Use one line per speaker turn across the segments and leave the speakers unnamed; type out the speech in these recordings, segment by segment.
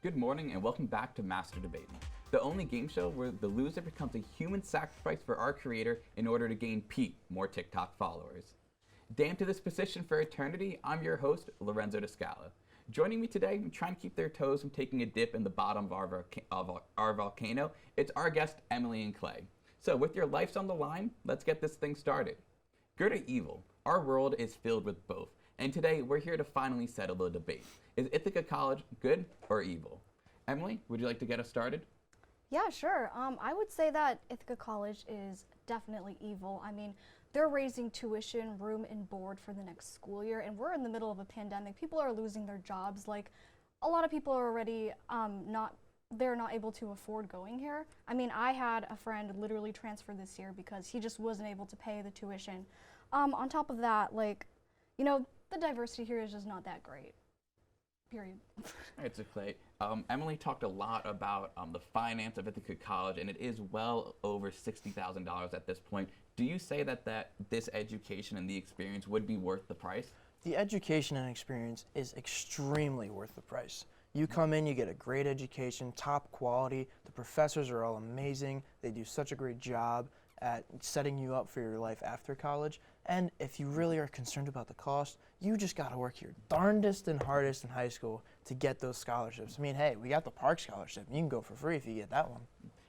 Good morning and welcome back to Master Debate, the only game show where the loser becomes a human sacrifice for our creator in order to gain Pete more TikTok followers. Damned to this position for eternity, I'm your host, Lorenzo Debate. Joining me today, trying to keep their toes from taking a dip in the bottom of our volcano, it's our guest, Emily and Clay. So with your lives on the line, let's get this thing started. Good or evil? Our world is filled with both. And today, we're here to finally settle the debate. Is Ithaca College good or evil? Emily, would you like to get us started?
Yeah, sure. I would say that Ithaca College is definitely evil. I mean, they're raising tuition, room, and board for the next school year, and we're in the middle of a pandemic. People are losing their jobs. Like, a lot of people are already they're not able to afford going here. I mean, I had a friend literally transfer this year because he just wasn't able to pay the tuition. On top of that, like, you know, the diversity here is just not that great. Period.
All right, so Clay, Emily talked a lot about the finance of Ithaca College, and it is well over $60,000 at this point. Do you say that this education and the experience would be worth the price?
The education and experience is extremely worth the price. You come in, you get a great education, top quality. The professors are all amazing. They do such a great job at setting you up for your life after college. And if you really are concerned about the cost, you just got to work your darndest and hardest in high school to get those scholarships. I mean, hey, we got the Park Scholarship. You can go for free if you get that one.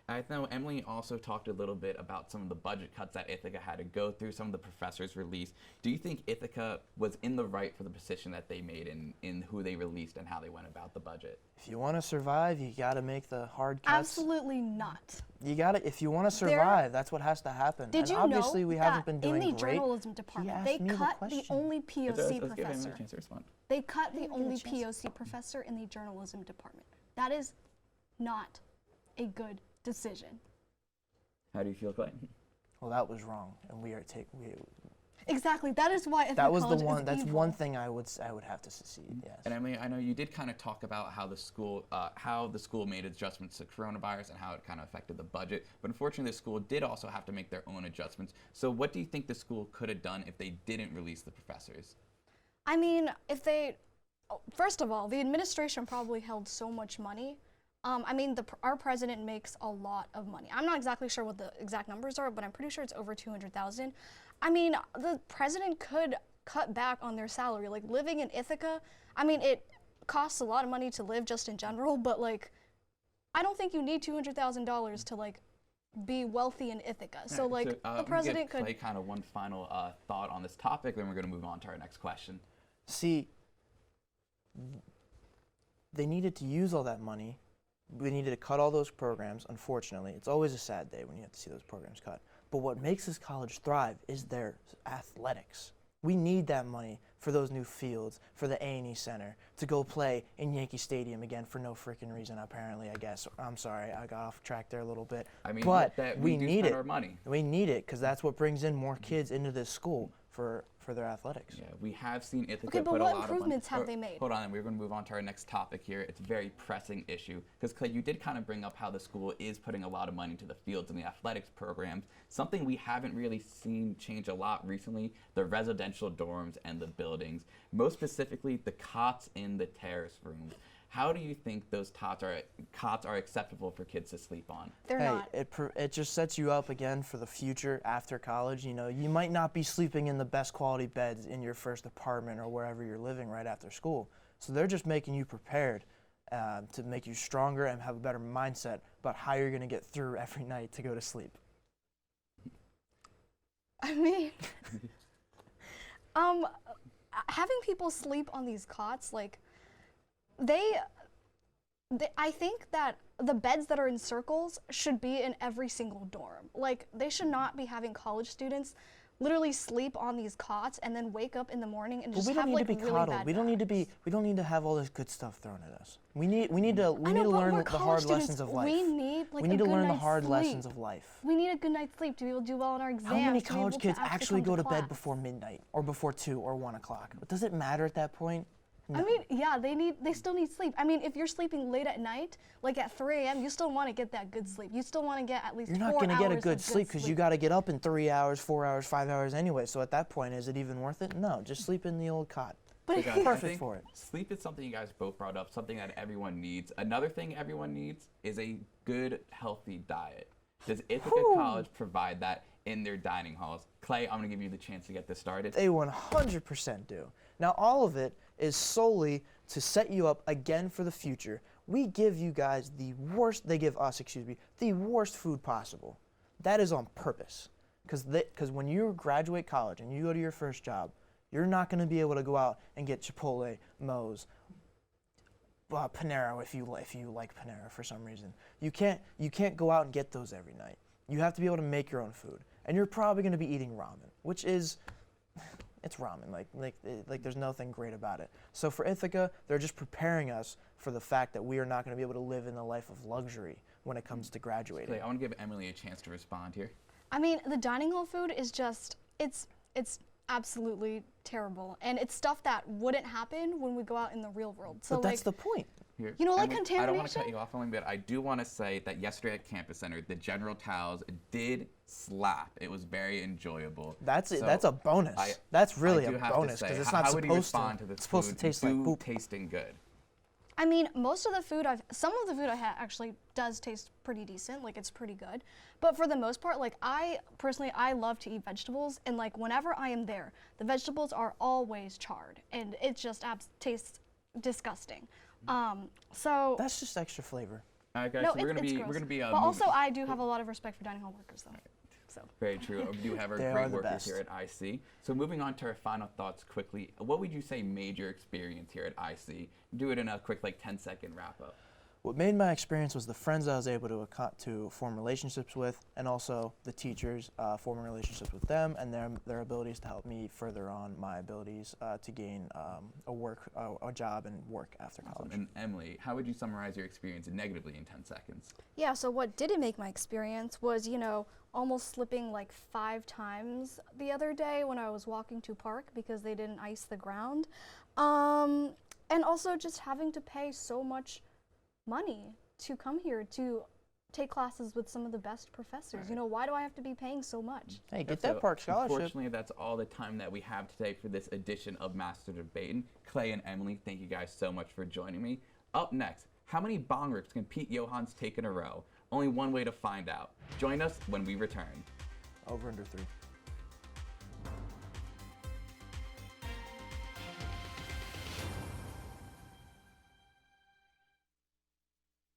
I know Emily also talked a little bit about some of the budget cuts that Ithaca had to go through, some of the professors released. Do you think Ithaca was in the right for the position that they made in who they released and how they went about the budget?
If you want to survive, you got to make the hard cuts.
Absolutely not.
You got to, if you want to survive, that's what has to happen.
Did you
obviously
know
we
that
haven't been doing
in the
great.
journalism department, they cut the only POC
Let's give him
professor.
a chance to respond.
They cut the only POC professor in the journalism department. That is not a good decision.
How do you feel, Clay?
Well, that was wrong, and
Exactly. That is why Ithaca
that was
College
the one.
is
That's
evil.
one thing I would have to secede. Yes.
And Emily, I know you did kind of talk about how the school made adjustments to coronavirus and how it kind of affected the budget. But unfortunately, the school did also have to make their own adjustments. So what do you think the school could have done if they didn't release the professors?
I mean, first of all, the administration probably held so much money. I mean, our president makes a lot of money. I'm not exactly sure what the exact numbers are, but I'm pretty sure it's over 200,000. I mean, the president could cut back on their salary. Like, living in Ithaca, I mean, it costs a lot of money to live just in general, but, like, I don't think you need $200,000 to, like, be wealthy in Ithaca. So, like, the president could...
Clay kind of one final thought on this topic, then we're going to move on to our next question.
See, they needed to use all that money. We needed to cut all those programs, unfortunately. It's always a sad day when you have to see those programs cut. But what makes this college thrive is their athletics. We need that money for those new fields, for the A&E Center, to go play in Yankee Stadium again for no freaking reason, apparently, I guess. I'm sorry, I got off track there a little bit.
I mean,
but
we
need it.
Our money.
We need it because that's what brings in more kids into this school for their athletics.
Yeah, we have seen Ithaca
Okay, but
put a lot
what
of
improvements have they made?
Hold on, we're going to move on to our next topic here. It's a very pressing issue because Clay, you did kind of bring up how the school is putting a lot of money into the fields and the athletics programs. Something we haven't really seen change a lot recently: the residential dorms and the buildings. Most specifically, the cots in the terrace rooms. How do you think those cots are acceptable for kids to sleep on?
They're not.
It just sets you up again for the future after college. You know, you might not be sleeping in the best quality beds in your first apartment or wherever you're living right after school. So they're just making you prepared to make you stronger and have a better mindset about how you're going to get through every night to go to sleep.
I mean, having people sleep on these cots, like, I think that the beds that are in circles should be in every single dorm. Like, they should not be having college students literally sleep on these cots and then wake up in the morning and just have, like, really bad back.
We don't need to have all this good stuff thrown at us. We need to learn the hard lessons of life.
We need, like,
we need
a
to
good
learn the
night's
hard
sleep.
lessons of life.
We need a good night's sleep to be able to do well on our exams.
How many
to be
college
able
kids
to
actually go to bed
class.
before midnight or before 2 or 1 o'clock? Does it matter at that point? No.
I mean, yeah, they still need sleep. I mean, if you're sleeping late at night, like at 3 a.m., you still want to get that good sleep. You still want to get at least 4 hours.
You're not going to get a good sleep because you got to get up in 3 hours, 4 hours, 5 hours anyway. So at that point, is it even worth it? No, just sleep in the old cot.
But
So guys, I
Perfect
think
for it.
Sleep is something you guys both brought up, something that everyone needs. Another thing everyone needs is a good, healthy diet. Does Ithaca College provide that in their dining halls? Clay, I'm going to give you the chance to get this started.
They 100% do. Now, all of it is solely to set you up again for the future. We give you guys the worst, they give us, the worst food possible. That is on purpose. Because when you graduate college and you go to your first job, you're not going to be able to go out and get Chipotle, Moe's, Panera if you like Panera for some reason. You can't go out and get those every night. You have to be able to make your own food, and you're probably going to be eating ramen, which is it's ramen. Like there's nothing great about it. So for Ithaca, they're just preparing us for the fact that we are not going to be able to live in a life of luxury when it comes to graduating.
Clay, I want to give Emily a chance to respond here.
I mean, the dining hall food is just, it's absolutely terrible. And it's stuff that wouldn't happen when we go out in the real world. So
But that's the point.
Here,
You know, like
Emily, I don't want to cut
contamination?
you off, Emily, but I do want to say that yesterday at Campus Center, the General Towels did slap. It was very enjoyable.
That's
So
that's a bonus.
I-
That's really
I
a
do have to
bonus
say,
because it's
how
not
would you
supposed
respond
to.
to this
It's supposed to
food
taste like
do
poop.
tasting good?
I mean, most of the food some of the food I had actually does taste pretty decent, like it's pretty good. But for the most part, like I love to eat vegetables, and like whenever I am there, the vegetables are always charred, and it just tastes disgusting. So
That's just extra flavor.
All right, guys,
no,
so we're
it's
gonna
gross.
be
But also, I do have a lot of respect for dining hall workers, though. So.
very true. We do have our
They are
great
the
workers
best.
here at IC. So moving on to our final thoughts quickly. What would you say made your experience here at IC? Do it in a quick 10-second wrap up.
What made my experience was the friends I was able to form relationships with, and also the teachers, forming relationships with them, and their abilities to help me further on my abilities to gain a job and work after college.
And Emily, how would you summarize your experience negatively in 10 seconds?
Yeah, so what didn't make my experience was, almost slipping like 5 times the other day when I was walking to park because they didn't ice the ground. And also just having to pay so much money to come here to take classes with some of the best professors.
Right.
Why do I have to be paying so much?
Hey, get
So,
that park scholarship.
Unfortunately, that's all the time that we have today for this edition of Master Debating. Clay and Emily, thank you guys so much for joining me. Up next, how many bong rips can Pete Johans take in a row? Only one way to find out. Join us when we return.
Over under 3.